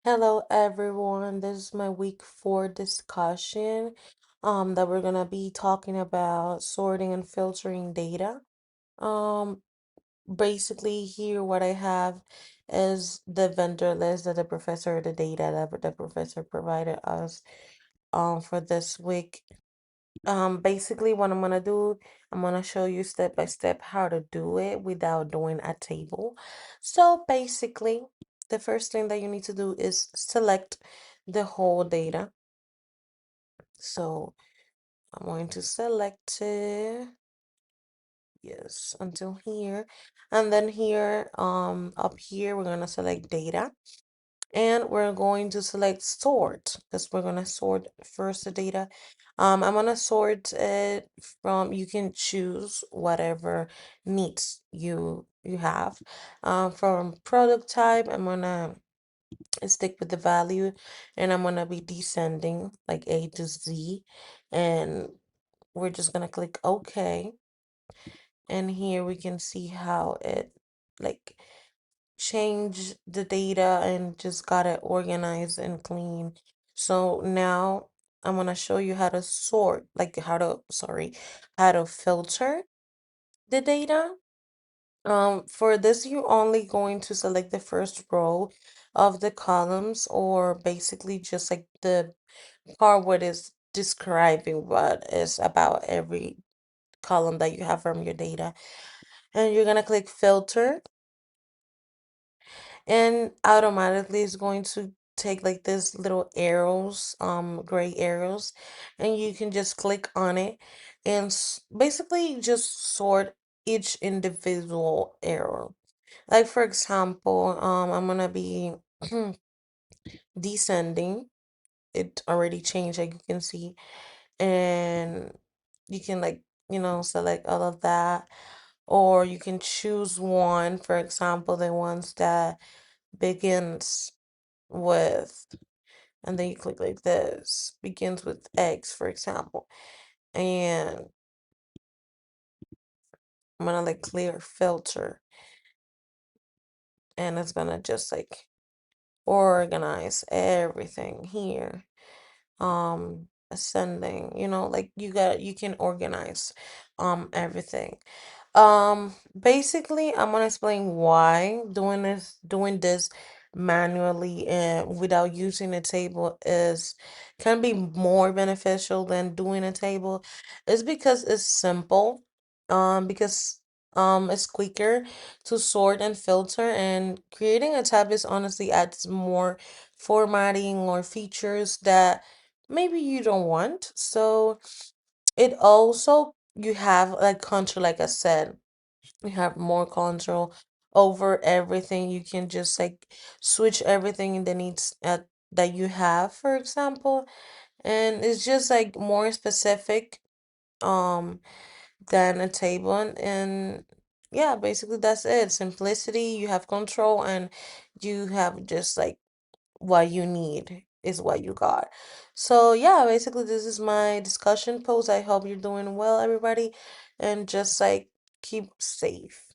Hello everyone. This is my week 4 discussion that we're gonna be talking about sorting and filtering data. Um Basically here what I have is the vendor list that the data that the professor provided us for this week. Basically what I'm gonna do, I'm gonna show you step by step how to do it without doing a table. So basically, the first thing that you need to do is select the whole data. So I'm going to select it, yes, until here. And then here, up here, we're gonna select data. And we're going to select sort because we're going to sort first the data. I'm going to sort it from, you can choose whatever needs you have. From product type, I'm going to stick with the value and I'm going to be descending like A to Z. And we're just going to click OK. And here we can see how it like change the data and just got it organized and clean. So now I'm gonna show you how to sort, like how to filter the data. For this, you're only going to select the first row of the columns, or basically just like the part what is describing what is about every column that you have from your data. And you're gonna click filter and automatically it's going to take like this little arrows, gray arrows, and you can just click on it and basically just sort each individual arrow. Like for example, I'm gonna be descending. It already changed, like you can see, and you can like, select all of that, or you can choose one, for example, the ones that begins with, and then you click like this, begins with X, for example. And I'm gonna like clear filter, and it's gonna just like organize everything here. Ascending, like you can organize everything. Basically I'm gonna explain why doing this manually and without using a table is can be more beneficial than doing a table. It's because it's simple, because it's quicker to sort and filter, and creating a tab is honestly adds more formatting or features that maybe you don't want. So it also, you have like control, like I said, you have more control over everything. You can just like switch everything that needs that you have, for example, and it's just like more specific um than a table. And yeah, basically that's it. Simplicity, you have control, and you have just like what you need is what you got. So yeah, basically this is my discussion post. I hope you're doing well, everybody, and just like keep safe.